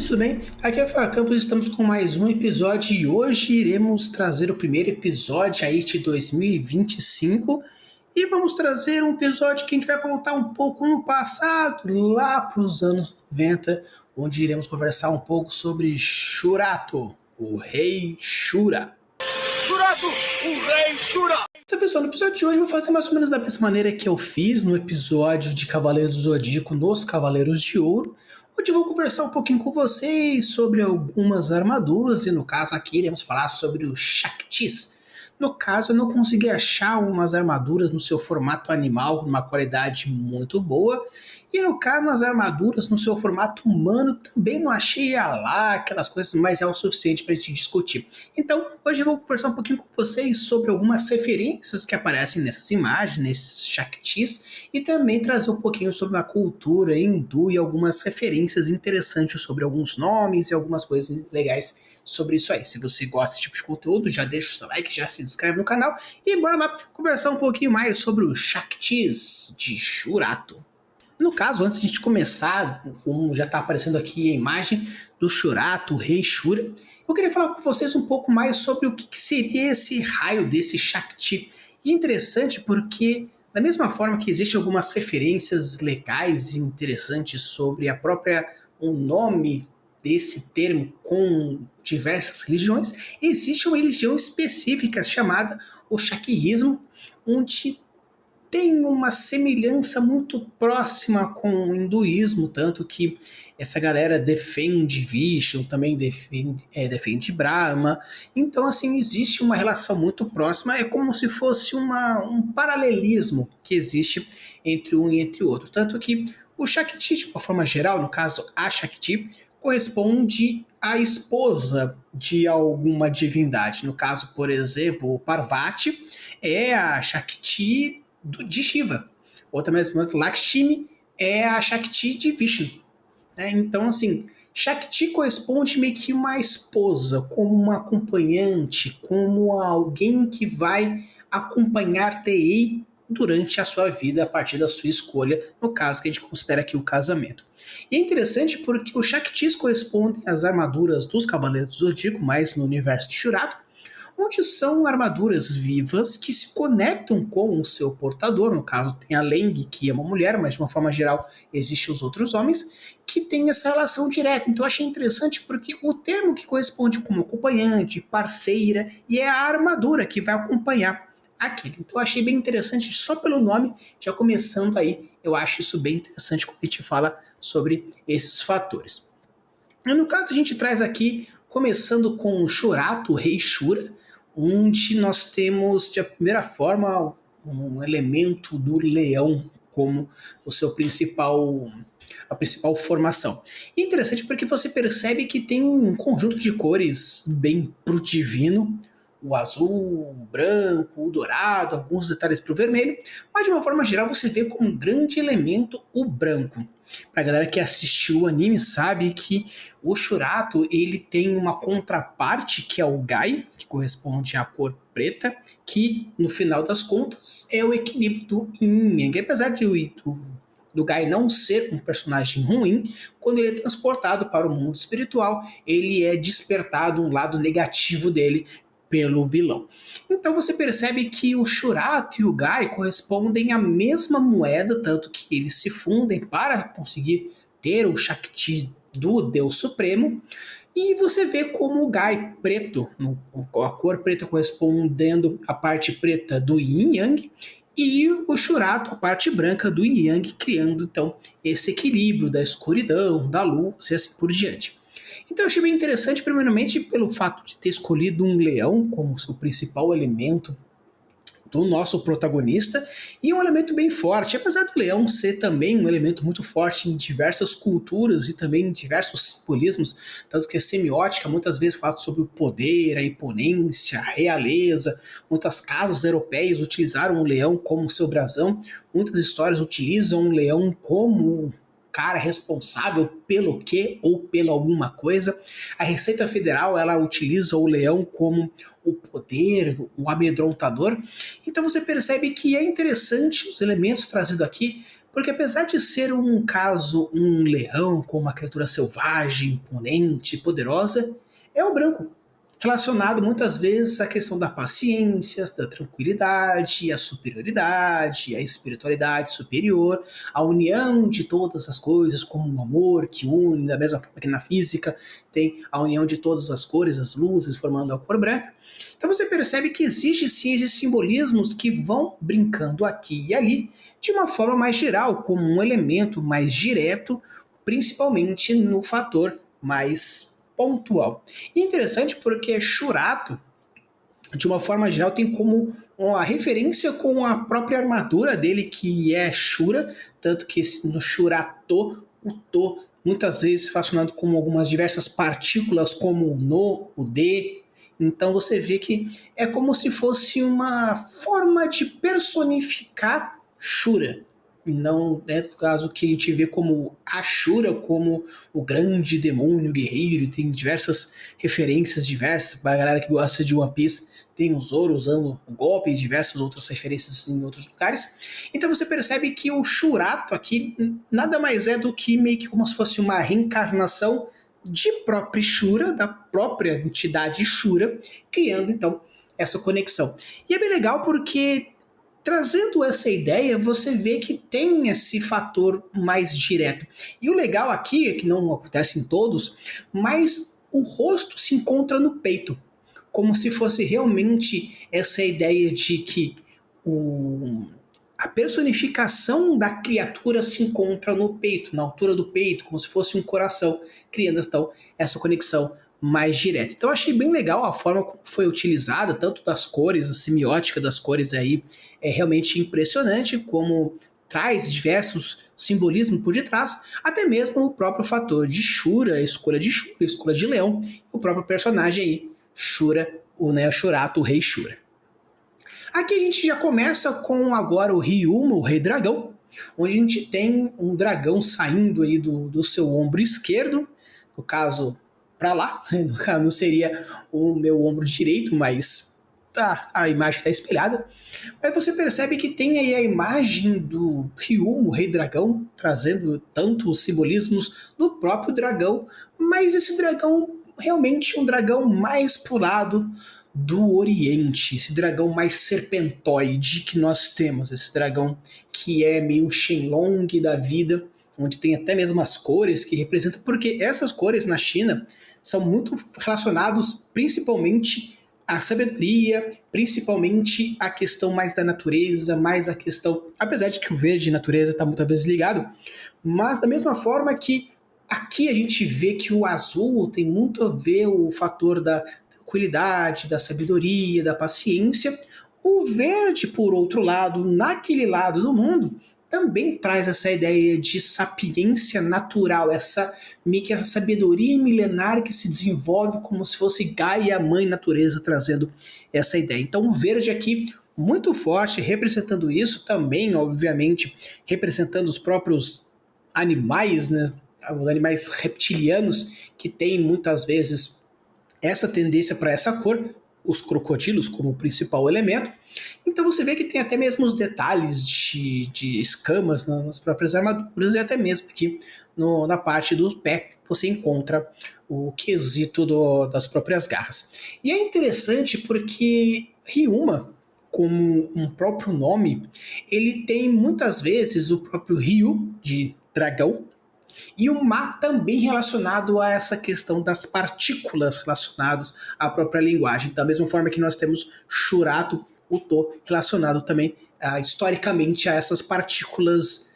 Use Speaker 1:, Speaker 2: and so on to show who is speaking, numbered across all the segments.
Speaker 1: amigos, tudo bem? Aqui é o Rafael Campos, estamos com mais um episódio e hoje iremos trazer o primeiro episódio aí de 2025 e vamos trazer um episódio que a gente vai voltar um pouco no passado, lá para os anos 90, onde iremos conversar um pouco sobre Shurato, o Rei Shura.
Speaker 2: Shurato, o Rei Shura!
Speaker 1: Então, pessoal, no episódio de hoje eu vou fazer mais ou menos da mesma maneira que eu fiz no episódio de Cavaleiros do Zodíaco nos Cavaleiros de Ouro, onde eu vou conversar um pouquinho com vocês sobre algumas armaduras, e no caso aqui iremos falar sobre os Shaktis. No caso, eu não consegui achar umas armaduras no seu formato animal, numa qualidade muito boa, e no caso, nas armaduras no seu formato humano, também não achei lá aquelas coisas, mas é o suficiente para a gente discutir. Então, hoje eu vou conversar um pouquinho com vocês sobre algumas referências que aparecem nessas imagens, nesses Shaktis, e também trazer um pouquinho sobre a cultura hindu e algumas referências interessantes sobre alguns nomes e algumas coisas legais sobre isso aí. Se você gosta desse tipo de conteúdo, já deixa o seu like, já se inscreve no canal e bora lá conversar um pouquinho mais sobre os Shaktis de Shurato. No caso, antes de a gente começar, como já está aparecendo aqui a imagem do Shurato, o Rei Shura, eu queria falar com vocês um pouco mais sobre o que seria esse raio desse Shakti. E é interessante porque, da mesma forma que existem algumas referências legais e interessantes sobre o nome desse termo com diversas religiões, existe uma religião específica chamada o Shaktismo, onde tem uma semelhança muito próxima com o hinduísmo, tanto que essa galera defende Vishnu, também defende Brahma. Então, assim, existe uma relação muito próxima, é como se fosse um paralelismo que existe entre um e entre o outro. Tanto que o Shakti, de uma forma geral, no caso a Shakti, corresponde à esposa de alguma divindade. No caso, por exemplo, o Parvati é a Shakti de Shiva. Outra mesmo, Lakshmi é a Shakti de Vishnu. Então, assim, Shakti corresponde meio que uma esposa, como uma acompanhante, como alguém que vai acompanhar-te durante a sua vida a partir da sua escolha, no caso que a gente considera aqui o casamento. E é interessante porque os Shaktis correspondem às armaduras dos Cavaleiros do Zodíaco, mais no universo de Shurato, onde são armaduras vivas que se conectam com o seu portador. No caso, tem a Leng, que é uma mulher, mas de uma forma geral existem os outros homens, que tem essa relação direta. Então eu achei interessante porque o termo que corresponde como acompanhante, parceira, e é a armadura que vai acompanhar aquele. Então eu achei bem interessante, só pelo nome, já começando aí, eu acho isso bem interessante quando a gente fala sobre esses fatores. E no caso, a gente traz aqui, começando com Shurato, o Rei Shura, onde nós temos, de primeira forma, um elemento do leão como a principal formação. E interessante porque você percebe que tem um conjunto de cores bem pro divino, o azul, o branco, o dourado, alguns detalhes para o vermelho, mas de uma forma geral você vê como um grande elemento o branco. Pra galera que assistiu o anime sabe que o Shurato ele tem uma contraparte que é o Gai, que corresponde à cor preta, que no final das contas é o equilíbrio do Yin Yang. Apesar do Gai não ser um personagem ruim, quando ele é transportado para o mundo espiritual, ele é despertado um lado negativo dele pelo vilão. Então você percebe que o Shurato e o Gai correspondem à mesma moeda, tanto que eles se fundem para conseguir ter o Shakti do Deus Supremo, e você vê como o Gai preto, a cor preta correspondendo à parte preta do Yin Yang, e o Shurato, a parte branca do Yin Yang, criando então esse equilíbrio da escuridão, da luz e assim por diante. Então eu achei bem interessante, primeiramente, pelo fato de ter escolhido um leão como seu principal elemento do nosso protagonista, e um elemento bem forte, apesar do leão ser também um elemento muito forte em diversas culturas e também em diversos simbolismos, tanto que a semiótica muitas vezes fala sobre o poder, a imponência, a realeza. Muitas casas europeias utilizaram o leão como seu brasão, muitas histórias utilizam o leão como cara responsável pelo que ou pela alguma coisa. A Receita Federal ela utiliza o leão como o poder, o amedrontador. Então você percebe que é interessante os elementos trazidos aqui, Porque apesar de ser um caso, um leão com uma criatura selvagem, imponente, poderosa, é o branco, relacionado muitas vezes à questão da paciência, da tranquilidade, a superioridade, a espiritualidade superior, a união de todas as coisas, como o amor que une, da mesma forma que na física tem a união de todas as cores, as luzes, formando a cor branca. Então você percebe que existe sim esses simbolismos que vão brincando aqui e ali de uma forma mais geral, como um elemento mais direto, principalmente no fator mais pontual. E é interessante porque Shurato, de uma forma geral, tem como uma referência com a própria armadura dele, que é Shura, tanto que no Shurato, o To, muitas vezes relacionado com algumas diversas partículas, como o No, o De. Então você vê que é como se fosse uma forma de personificar Shura. E não, né, no caso que a gente vê como Ashura, como o grande demônio guerreiro, tem diversas referências diversas, para a galera que gosta de One Piece, tem o Zoro usando o golpe e diversas outras referências em outros lugares. Então você percebe que o Shurato aqui nada mais é do que meio que como se fosse uma reencarnação de própria Shura, da própria entidade Shura, criando então essa conexão. E é bem legal porque trazendo essa ideia, você vê que tem esse fator mais direto. E o legal aqui é que não acontece em todos, mas o rosto se encontra no peito, como se fosse realmente essa ideia de que a personificação da criatura se encontra no peito, na altura do peito, como se fosse um coração, criando então essa conexão mais direta. Então eu achei bem legal a forma como foi utilizada, tanto das cores, a semiótica das cores aí é realmente impressionante, como traz diversos simbolismos por detrás, até mesmo o próprio fator de Shura, a escolha de leão, o próprio personagem aí, Shura, o Shurato, o rei Shura. Aqui a gente já começa com agora o Ryuma, o rei dragão, onde a gente tem um dragão saindo aí do seu ombro esquerdo, no caso para lá, no caso não seria o meu ombro direito, mas tá, a imagem está espelhada. Mas você percebe que tem aí a imagem do Ryuma, o rei dragão, trazendo tanto os simbolismos do próprio dragão, mas esse dragão realmente um dragão mais pro lado do Oriente, esse dragão mais serpentoide que nós temos, esse dragão que é meio Shenlong da vida, onde tem até mesmo as cores que representam, porque essas cores na China são muito relacionados principalmente à sabedoria, principalmente à questão mais da natureza, mais a questão, apesar de que o verde e natureza está muitas vezes ligado, mas da mesma forma que aqui a gente vê que o azul tem muito a ver o fator da tranquilidade, da sabedoria, da paciência. O verde, por outro lado, naquele lado do mundo, também traz essa ideia de sapiência natural, essa sabedoria milenar que se desenvolve como se fosse Gaia, a mãe natureza, trazendo essa ideia. Então o verde aqui muito forte, representando isso, também, obviamente, representando os próprios animais, né? Os animais reptilianos que têm muitas vezes essa tendência para essa cor, os crocodilos como principal elemento. Então você vê que tem até mesmo os detalhes de escamas nas próprias armaduras e até mesmo aqui na parte do pé você encontra o quesito das próprias garras. E é interessante porque Ryuma, como um próprio nome, ele tem muitas vezes o próprio Ryu, de dragão, e o Ma também relacionado a essa questão das partículas relacionadas à própria linguagem. Da mesma forma que nós temos Shurato, o To, relacionado também historicamente a essas partículas.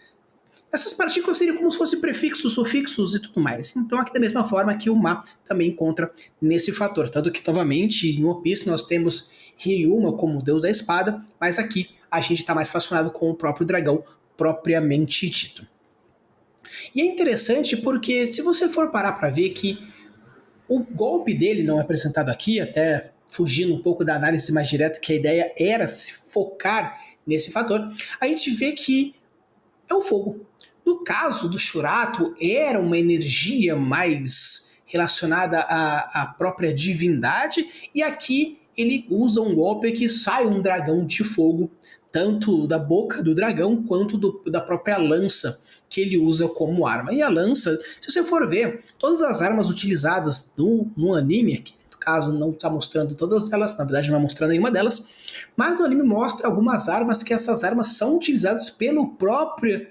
Speaker 1: Essas partículas seriam como se fossem prefixos, sufixos e tudo mais. Então aqui da mesma forma que o Ma também encontra nesse fator. Tanto que, novamente, em One Piece nós temos Ryuma como deus da espada, mas aqui a gente está mais relacionado com o próprio dragão propriamente dito. E é interessante porque se você for parar para ver que o golpe dele não é apresentado aqui, até fugindo um pouco da análise mais direta, que a ideia era se focar nesse fator, a gente vê que é o fogo. No caso do Shurato, era uma energia mais relacionada à própria divindade, e aqui ele usa um golpe que sai um dragão de fogo, tanto da boca do dragão quanto da própria lança que ele usa como arma. E a lança, se você for ver, todas as armas utilizadas no anime, aqui no caso não está mostrando todas elas, na verdade não está mostrando nenhuma delas, mas no anime mostra algumas armas que essas armas são utilizadas pelo próprio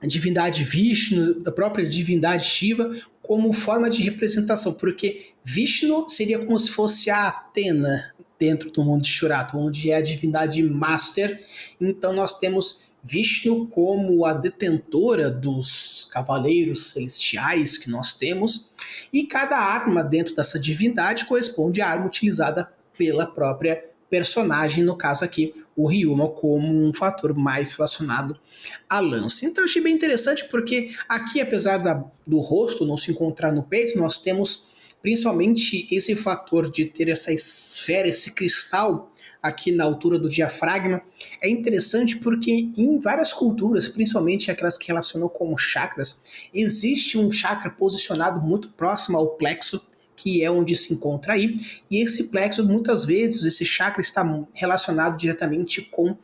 Speaker 1: divindade Vishnu, da própria divindade Shiva, como forma de representação, porque Vishnu seria como se fosse a Atena dentro do mundo de Shurato, onde é a divindade Master. Então nós temos Vishnu como a detentora dos cavaleiros celestiais que nós temos, e cada arma dentro dessa divindade corresponde à arma utilizada pela própria personagem, no caso aqui, o Ryuma, como um fator mais relacionado à lança. Então eu achei bem interessante porque aqui, apesar do rosto não se encontrar no peito, nós temos principalmente esse fator de ter essa esfera, esse cristal aqui na altura do diafragma. É interessante porque em várias culturas, principalmente aquelas que relacionam com chakras, existe um chakra posicionado muito próximo ao plexo, que é onde se encontra aí, e esse plexo, muitas vezes, esse chakra está relacionado diretamente com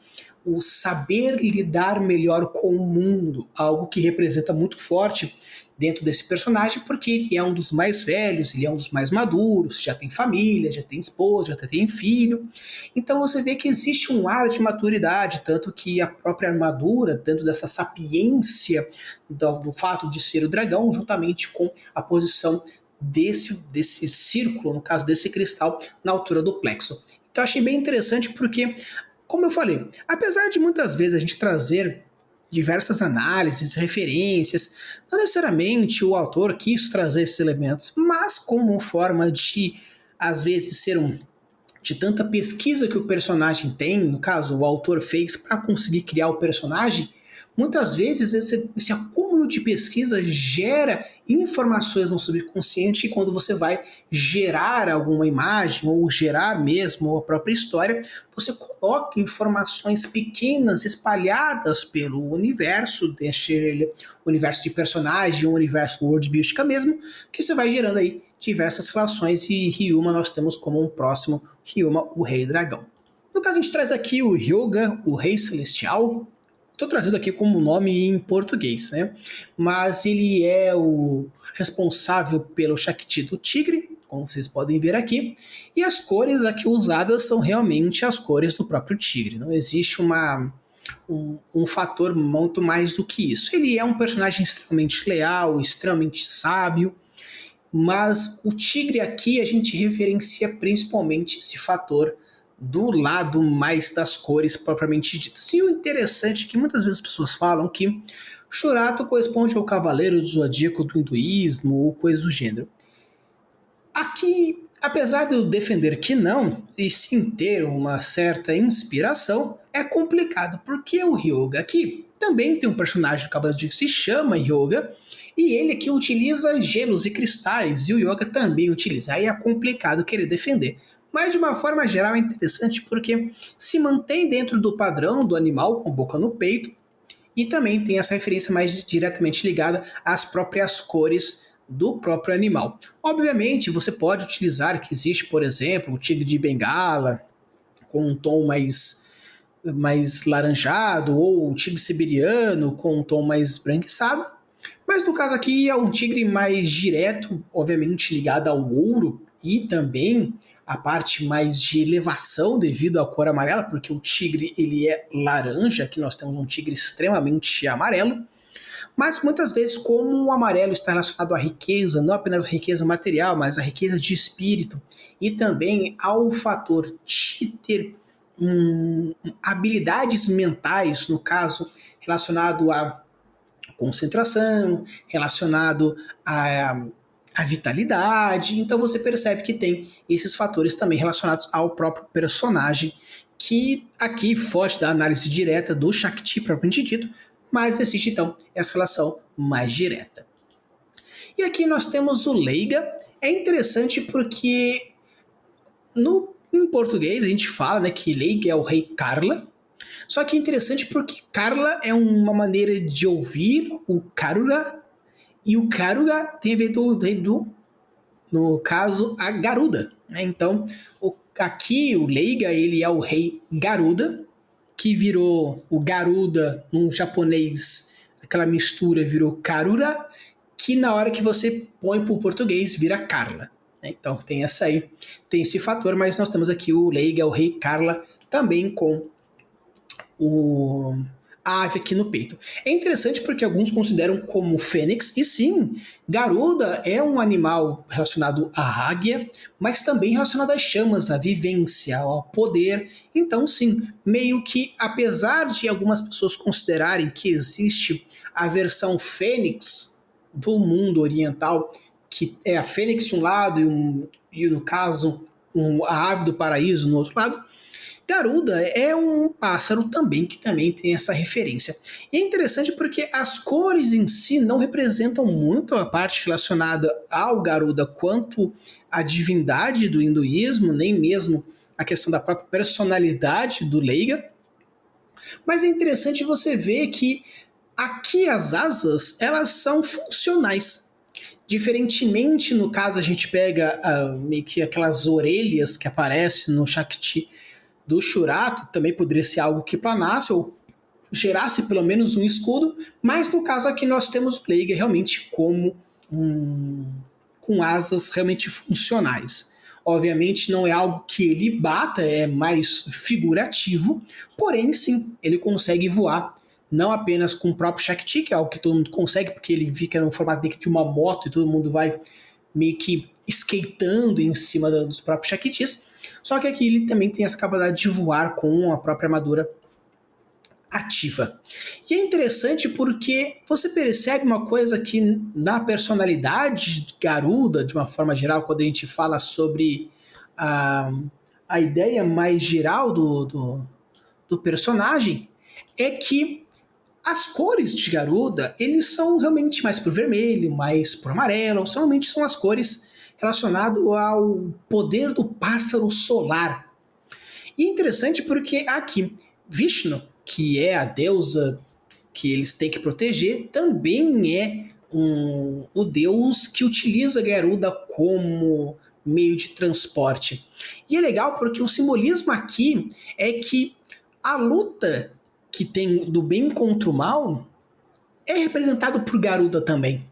Speaker 1: o saber lidar melhor com o mundo, algo que representa muito forte dentro desse personagem, porque ele é um dos mais velhos, ele é um dos mais maduros, já tem família, já tem esposa, já tem filho. Então você vê que existe um ar de maturidade, tanto que a própria armadura, dentro dessa sapiência do fato de ser o dragão, juntamente com a posição desse círculo, no caso desse cristal, na altura do plexo. Então achei bem interessante porque, como eu falei, apesar de muitas vezes a gente trazer diversas análises, referências, não necessariamente o autor quis trazer esses elementos, mas como forma de, às vezes, de tanta pesquisa que o personagem tem, no caso, o autor fez para conseguir criar o personagem, muitas vezes esse acúmulo de pesquisa gera informações no subconsciente, e quando você vai gerar alguma imagem ou gerar mesmo a própria história, você coloca informações pequenas espalhadas pelo universo, universo de personagem, um universo worldbuilding mesmo, que você vai gerando aí diversas relações, e Ryuma nós temos como um próximo Ryuma, o Rei Dragão. No caso a gente traz aqui o Hyuga, o Rei Celestial. Estou trazendo aqui como nome em português, né? Mas ele é o responsável pelo Shakti do tigre, como vocês podem ver aqui, e as cores aqui usadas são realmente as cores do próprio tigre. Não existe um fator muito mais do que isso. Ele é um personagem extremamente leal, extremamente sábio, mas o tigre aqui a gente referencia principalmente esse fator do lado mais das cores propriamente ditas. E o interessante é que muitas vezes as pessoas falam que Shurato corresponde ao cavaleiro do zodíaco do hinduísmo ou coisa do gênero. Aqui, apesar de eu defender que não, e sim ter uma certa inspiração, é complicado, porque o Hyuga aqui também tem um personagem do cavaleiro do zodíaco que se chama Hyuga, e ele aqui utiliza gelos e cristais, e o Yoga também utiliza. Aí é complicado querer defender. Mas de uma forma geral é interessante porque se mantém dentro do padrão do animal com boca no peito, e também tem essa referência mais diretamente ligada às próprias cores do próprio animal. Obviamente você pode utilizar que existe, por exemplo, o tigre de Bengala com um tom mais laranjado, ou o tigre siberiano com um tom mais esbranquiçado, mas no caso aqui é um tigre mais direto, obviamente ligado ao ouro, e também a parte mais de elevação devido à cor amarela, porque o tigre ele é laranja, aqui nós temos um tigre extremamente amarelo, mas muitas vezes como o amarelo está relacionado à riqueza, não apenas a riqueza material, mas a riqueza de espírito, e também ao fator de ter habilidades mentais, no caso relacionado à concentração, relacionado a vitalidade, então você percebe que tem esses fatores também relacionados ao próprio personagem, que aqui foge da análise direta do Shakti propriamente dito, mas existe então essa relação mais direta. E aqui nós temos o Leiga. É interessante porque em português a gente fala, né, que Leiga é o rei Karla, só que é interessante porque Karla é uma maneira de ouvir o Karura, e o Karuga tem a ver no caso, a Garuda. Né? Então, aqui o Leiga ele é o rei Garuda, que virou o Garuda no japonês, aquela mistura virou Karura, que na hora que você põe para o português vira Carla. Então tem essa aí, tem esse fator, mas nós temos aqui o Leiga, o Rei Carla, também com a ave aqui no peito. É interessante porque alguns consideram como fênix, e sim, Garuda é um animal relacionado à águia, mas também relacionado às chamas, à vivência, ao poder. Então, sim, meio que, apesar de algumas pessoas considerarem que existe a versão fênix do mundo oriental, que é a fênix de um lado e no caso, a ave do paraíso no outro lado, Garuda é um pássaro também que também tem essa referência. E é interessante porque as cores em si não representam muito a parte relacionada ao Garuda quanto a divindade do hinduísmo, nem mesmo a questão da própria personalidade do Leiga. Mas é interessante você ver que aqui as asas, elas são funcionais. Diferentemente, no caso, a gente pega meio que aquelas orelhas que aparecem no Shakti do Shurato, também poderia ser algo que planasse ou gerasse pelo menos um escudo, mas no caso aqui nós temos o Leiga realmente como com asas realmente funcionais. Obviamente não é algo que ele bata, é mais figurativo, porém sim, ele consegue voar, não apenas com o próprio Shakti, que é algo que todo mundo consegue, porque ele fica no formato de uma moto e todo mundo vai meio que skatando em cima dos próprios Shaktis, só que aqui ele também tem essa capacidade de voar com a própria armadura ativa. E é interessante porque você percebe uma coisa que na personalidade de Garuda, de uma forma geral, quando a gente fala sobre a ideia mais geral do personagem, é que as cores de Garuda, eles são realmente mais pro vermelho, mais pro amarelo, realmente são as cores relacionadas ao poder do pássaro solar. E é interessante porque aqui, Vishnu, que é a deusa que eles têm que proteger, também é o deus que utiliza Garuda como meio de transporte. E é legal porque o simbolismo aqui é que a luta que tem do bem contra o mal é representado por Garuda também.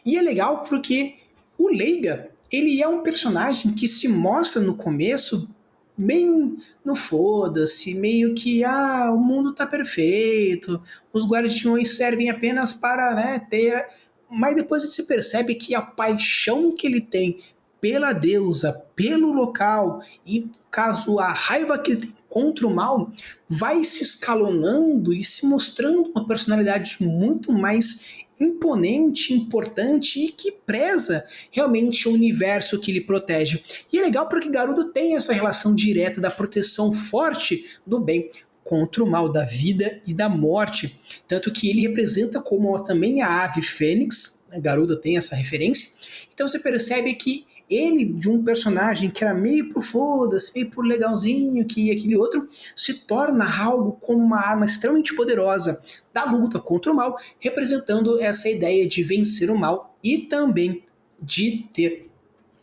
Speaker 1: E é legal porque o Leiga, ele é um personagem que se mostra no começo bem no foda-se, meio que o mundo tá perfeito, os guardiões servem apenas para, né, ter... Mas depois você percebe que a paixão que ele tem pela deusa, pelo local e, caso a raiva que ele tem contra o mal, vai se escalonando e se mostrando uma personalidade muito mais imponente, importante e que preza realmente o universo que ele protege. E é legal porque Garuda tem essa relação direta da proteção forte do bem contra o mal, da vida e da morte. Tanto que ele representa como também a ave fênix, né? Garuda tem essa referência. Então você percebe que ele, de um personagem que era meio pro foda-se, meio pro legalzinho, que aquele outro, se torna algo como uma arma extremamente poderosa da luta contra o mal, representando essa ideia de vencer o mal e também de ter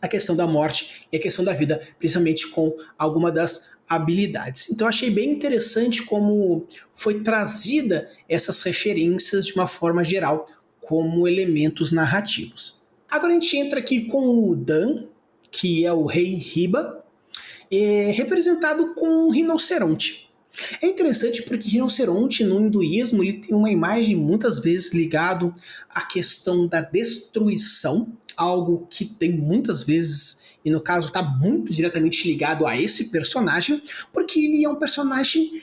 Speaker 1: a questão da morte e a questão da vida, principalmente com alguma das habilidades. Então achei bem interessante como foi trazida essas referências de uma forma geral como elementos narrativos. Agora a gente entra aqui com o Dan, que é o rei Hiba, representado com um rinoceronte. É interessante porque rinoceronte no hinduísmo ele tem uma imagem muitas vezes ligado à questão da destruição, algo que tem muitas vezes, e no caso está muito diretamente ligado a esse personagem, porque ele é um personagem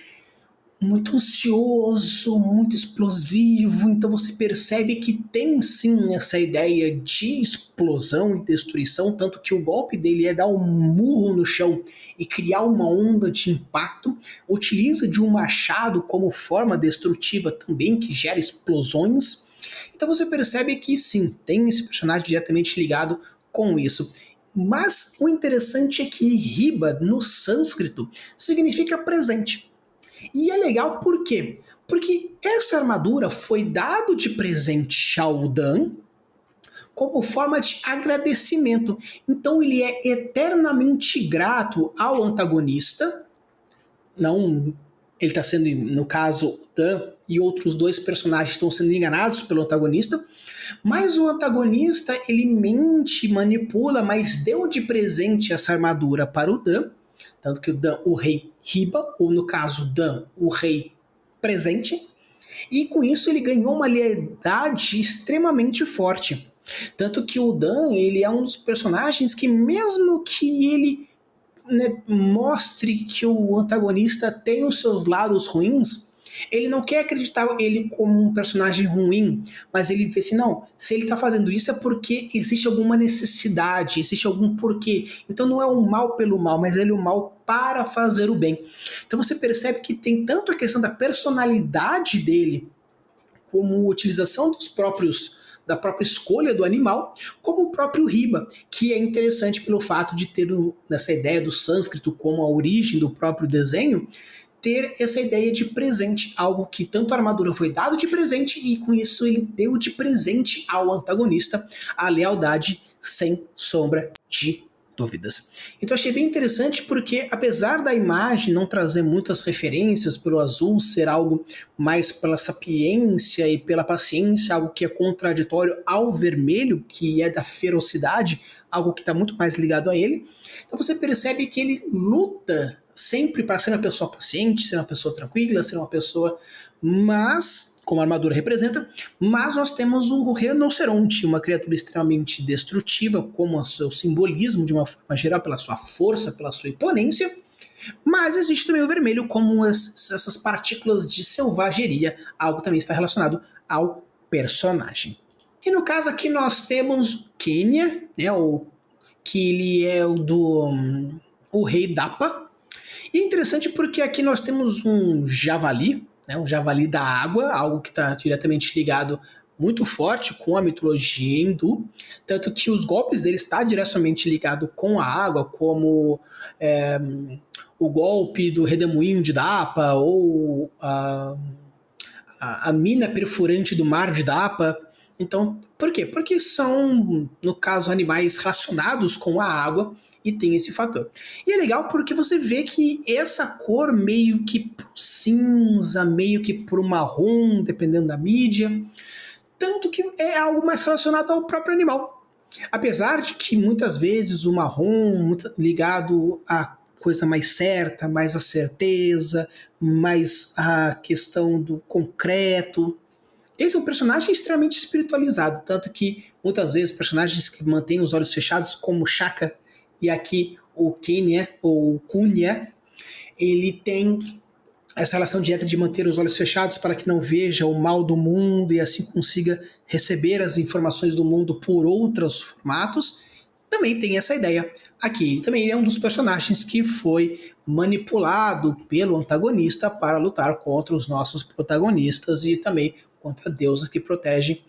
Speaker 1: muito ansioso, muito explosivo, então você percebe que tem sim essa ideia de explosão e destruição, tanto que o golpe dele é dar um murro no chão e criar uma onda de impacto, utiliza de um machado como forma destrutiva também, que gera explosões, então você percebe que sim, tem esse personagem diretamente ligado com isso. Mas o interessante é que Hiba, no sânscrito, significa presente. E é legal por quê? Porque essa armadura foi dado de presente ao Dan como forma de agradecimento. Então ele é eternamente grato ao antagonista, não ele está sendo, no caso, o Dan e outros dois personagens estão sendo enganados pelo antagonista, mas o antagonista, ele mente, manipula, mas deu de presente essa armadura para o Dan, tanto que o Dan, o rei riba, ou no caso, Dan, o rei presente, e com isso ele ganhou uma lealdade extremamente forte. Tanto que o Dan, ele é um dos personagens que mesmo que ele, né, mostre que o antagonista tem os seus lados ruins, ele não quer acreditar ele como um personagem ruim, mas ele vê assim, não, se ele tá fazendo isso é porque existe alguma necessidade, existe algum porquê. Então não é o mal pelo mal, mas ele é o mal para fazer o bem. Então você percebe que tem tanto a questão da personalidade dele, como utilização da própria escolha do animal, como o próprio riba, que é interessante pelo fato de ter nessa ideia do sânscrito como a origem do próprio desenho, ter essa ideia de presente, algo que tanto a armadura foi dado de presente e com isso ele deu de presente ao antagonista a lealdade sem sombra de dúvidas. Então achei bem interessante porque apesar da imagem não trazer muitas referências, pelo azul ser algo mais pela sapiência e pela paciência, algo que é contraditório ao vermelho, que é da ferocidade, algo que está muito mais ligado a ele, então você percebe que ele luta sempre para ser uma pessoa paciente, ser uma pessoa tranquila, ser uma pessoa, mas, como a armadura representa, mas nós temos o rinoceronte, uma criatura extremamente destrutiva, como o seu simbolismo de uma forma geral, pela sua força, pela sua imponência, mas existe também o vermelho como essas partículas de selvageria, algo que também está relacionado ao personagem. E no caso aqui nós temos Quenya, né, que ele é o rei Dapa. E é interessante porque aqui nós temos um javali, né, um javali da água, algo que está diretamente ligado muito forte com a mitologia hindu, tanto que os golpes dele estão diretamente ligados com a água, como o golpe do redemoinho de Dapa, ou a mina perfurante do mar de Dapa. Então, por quê? Porque são, no caso, animais relacionados com a água, e tem esse fator. E é legal porque você vê que essa cor meio que pro cinza, meio que pro marrom, dependendo da mídia, tanto que é algo mais relacionado ao próprio animal. Apesar de que muitas vezes o marrom muito ligado à coisa mais certa, mais a certeza, mais a questão do concreto. Esse é um personagem extremamente espiritualizado, tanto que muitas vezes personagens que mantêm os olhos fechados, como Shaka, e aqui o Quenya, ou Kunya, ele tem essa relação direta de manter os olhos fechados para que não veja o mal do mundo e assim consiga receber as informações do mundo por outros formatos. Também tem essa ideia aqui. Ele também é um dos personagens que foi manipulado pelo antagonista para lutar contra os nossos protagonistas e também contra a deusa que protege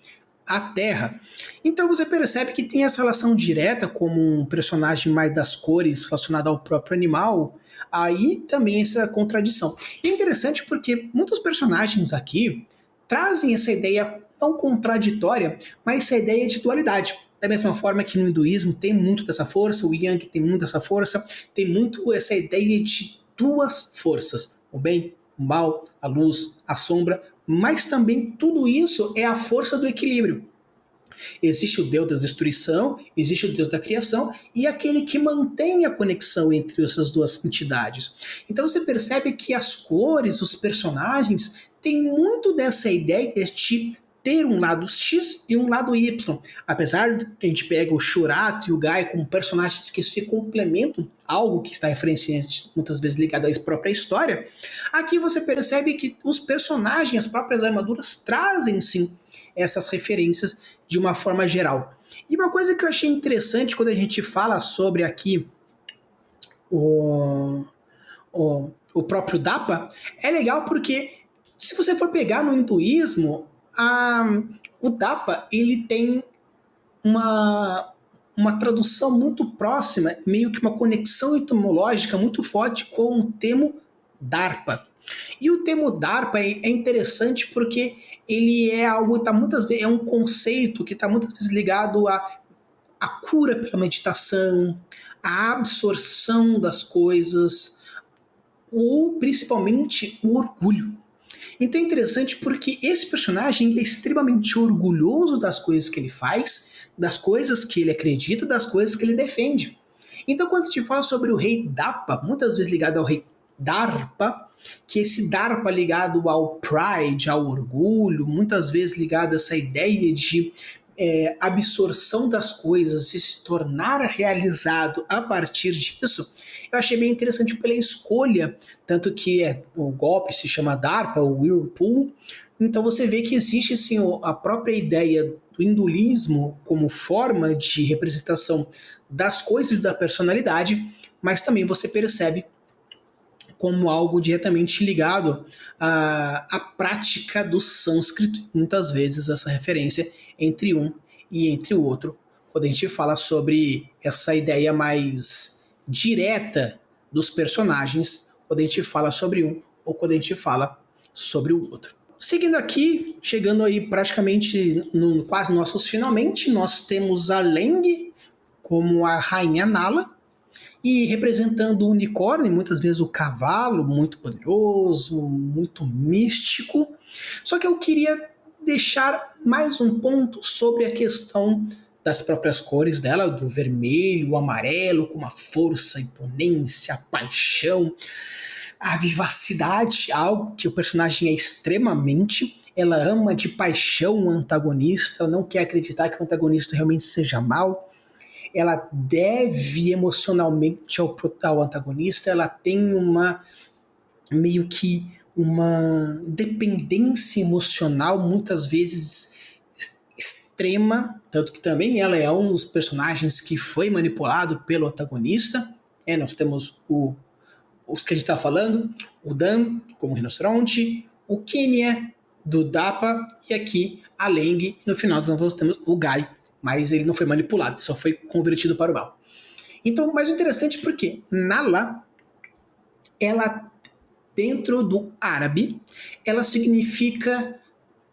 Speaker 1: a Terra. Então você percebe que tem essa relação direta como um personagem mais das cores relacionado ao próprio animal, aí também essa contradição. E é interessante porque muitos personagens aqui trazem essa ideia não contraditória, mas essa ideia de dualidade. Da mesma forma que no hinduísmo tem muito dessa força, o Yang tem muito dessa força, tem muito essa ideia de duas forças, o bem, o mal, a luz, a sombra, mas também tudo isso é a força do equilíbrio. Existe o Deus da destruição, existe o Deus da criação e aquele que mantém a conexão entre essas duas entidades. Então você percebe que as cores, os personagens, têm muito dessa ideia de ter um lado X e um lado Y. Apesar de que a gente pega o Shurato e o Gai como personagens que se complementam, algo que está referenciante muitas vezes ligado à própria história, aqui você percebe que os personagens, as próprias armaduras, trazem sim essas referências de uma forma geral. E uma coisa que eu achei interessante quando a gente fala sobre aqui o próprio Dapa, é legal porque se você for pegar no hinduísmo, o Dapa ele tem uma tradução muito próxima, meio que uma conexão etimológica muito forte com o termo Darpa. E o termo Darpa é interessante porque ele é algo que tá muitas vezes, é um conceito que está muitas vezes ligado à cura pela meditação, à absorção das coisas, ou principalmente o orgulho. Então é interessante porque esse personagem ele é extremamente orgulhoso das coisas que ele faz, das coisas que ele acredita, das coisas que ele defende. Então quando a gente fala sobre o rei Dapa, muitas vezes ligado ao rei Darpa, que esse Darpa ligado ao pride, ao orgulho, muitas vezes ligado a essa ideia de absorção das coisas e se tornar realizado a partir disso, eu achei bem interessante pela escolha, tanto que o golpe se chama DARPA, o Whirlpool, então você vê que existe assim, a própria ideia do hinduísmo como forma de representação das coisas da personalidade, mas também você percebe como algo diretamente ligado à prática do sânscrito, muitas vezes essa referência entre um e entre o outro, quando a gente fala sobre essa ideia mais direta dos personagens, quando a gente fala sobre um ou quando a gente fala sobre o outro. Seguindo aqui, chegando aí praticamente quase nossos finalmente, nós temos a Leng como a rainha Nala, e representando o unicórnio, muitas vezes o cavalo, muito poderoso, muito místico. Só que eu queria deixar mais um ponto sobre a questão das próprias cores dela, do vermelho, o amarelo, com uma força, imponência, paixão, a vivacidade, algo que o personagem é extremamente. Ela ama de paixão o antagonista, ela não quer acreditar que o antagonista realmente seja mal. Ela deve emocionalmente ao antagonista, ela tem meio que uma dependência emocional, muitas vezes extrema, tanto que também ela é um dos personagens que foi manipulado pelo antagonista. Nós temos os que a gente está falando, o Dan como rinoceronte, o Kenya do Dapa e aqui a Leng, e no final nós temos o Guy, mas ele não foi manipulado, só foi convertido para o mal. Então, mais interessante porque Nala, ela dentro do árabe, ela significa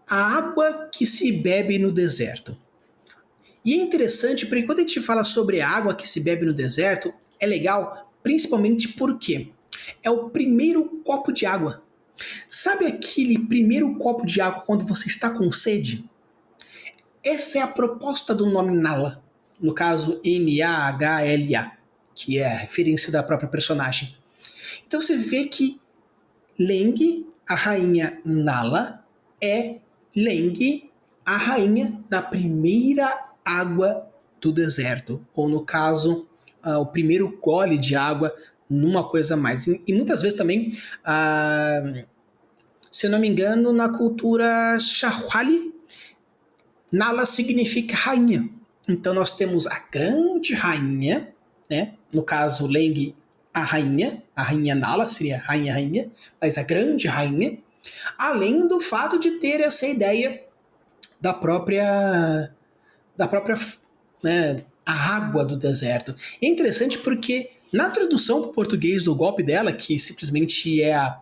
Speaker 1: a água que se bebe no deserto. E é interessante porque quando a gente fala sobre a água que se bebe no deserto, é legal, principalmente porque é o primeiro copo de água. Sabe aquele primeiro copo de água quando você está com sede? Essa é a proposta do nome Nala, no caso N-A-H-L-A, que é a referência da própria personagem. Então você vê que Leng, a rainha Nala, é Leng, a rainha da primeira água do deserto, ou no caso, o primeiro gole de água numa coisa mais. E muitas vezes também, se eu não me engano, na cultura Shahwali, Nala significa rainha. Então nós temos a grande rainha, né? No caso, Leng, a rainha Nala seria rainha, mas a grande rainha, além do fato de ter essa ideia da própria né, a água do deserto. É interessante porque na tradução para o português do golpe dela, que simplesmente é a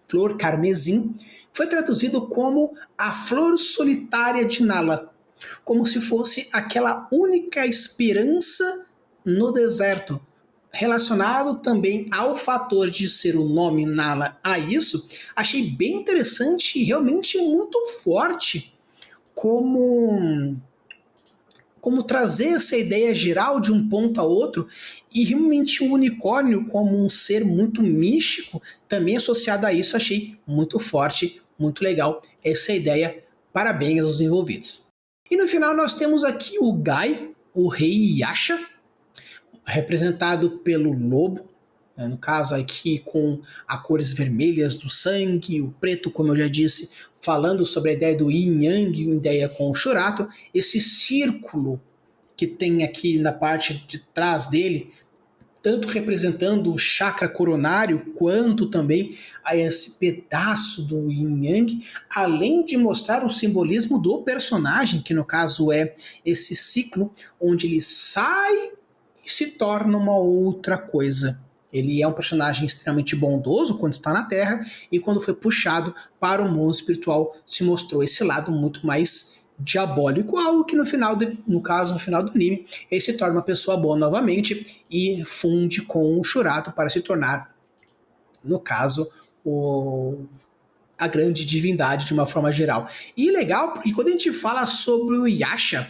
Speaker 1: flor carmesim, foi traduzido como a flor solitária de Nala, como se fosse aquela única esperança no deserto, relacionado também ao fator de ser o nome Nala a isso. Achei bem interessante e realmente muito forte como trazer essa ideia geral de um ponto a outro, e realmente o unicórnio como um ser muito místico, também associado a isso, achei muito forte, muito legal essa ideia. Parabéns aos envolvidos. E no final nós temos aqui o Guy, o rei Yasha, representado pelo lobo, né, no caso aqui com as cores vermelhas do sangue, o preto, como eu já disse, falando sobre a ideia do yin yang, ideia com o Shurato, esse círculo que tem aqui na parte de trás dele, tanto representando o chakra coronário, quanto também a esse pedaço do yin yang, além de mostrar o simbolismo do personagem, que no caso é esse ciclo onde ele sai e se torna uma outra coisa. Ele é um personagem extremamente bondoso quando está na Terra, e quando foi puxado para o mundo espiritual se mostrou esse lado muito mais diabólico, algo que no final do anime, ele se torna uma pessoa boa novamente e funde com o Shurato para se tornar no caso, a grande divindade de uma forma geral. E legal, porque quando a gente fala sobre o Yasha,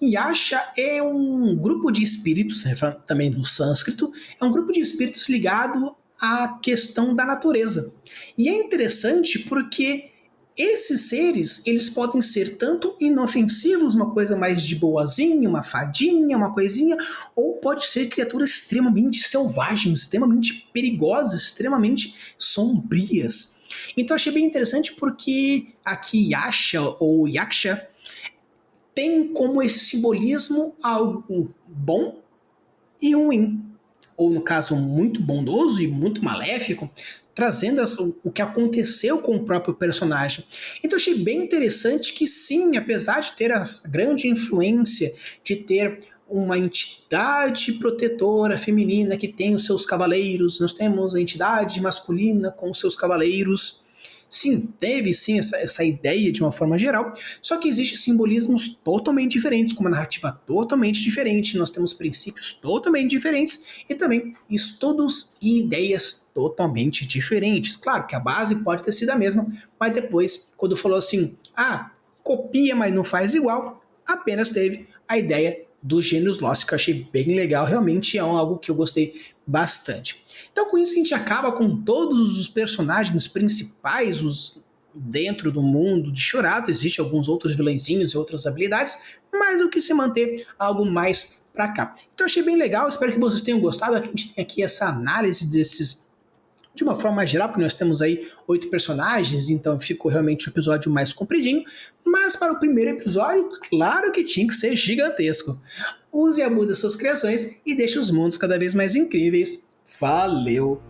Speaker 1: Yasha é um grupo de espíritos, né, também no sânscrito, é um grupo de espíritos ligado à questão da natureza. E é interessante porque esses seres, eles podem ser tanto inofensivos, uma coisa mais de boazinha, uma fadinha, uma coisinha, ou pode ser criaturas extremamente selvagens, extremamente perigosas, extremamente sombrias. Então achei bem interessante porque aqui Yasha ou Yaksha tem como esse simbolismo algo bom e ruim. Ou no caso, muito bondoso e muito maléfico, trazendo o que aconteceu com o próprio personagem. Então achei bem interessante que sim, apesar de ter a grande influência de ter uma entidade protetora feminina que tem os seus cavaleiros, nós temos a entidade masculina com os seus cavaleiros. Sim, teve sim essa ideia de uma forma geral, só que existem simbolismos totalmente diferentes, com uma narrativa totalmente diferente, nós temos princípios totalmente diferentes e também estudos e ideias totalmente diferentes. Claro que a base pode ter sido a mesma, mas depois, quando falou assim, copia, mas não faz igual, apenas teve a ideia dos gênios Lost, que eu achei bem legal, realmente é algo que eu gostei bastante. Então com isso a gente acaba com todos os personagens principais, dentro do mundo de Churato. Existem alguns outros vilõezinhos e outras habilidades, mas o que se manter algo mais pra cá. Então achei bem legal, espero que vocês tenham gostado. A gente tem aqui essa análise desses de uma forma mais geral, porque nós temos aí 8 personagens, então ficou realmente um episódio mais compridinho, mas para o primeiro episódio, claro que tinha que ser gigantesco. Use e mude suas criações e deixe os mundos cada vez mais incríveis. Valeu!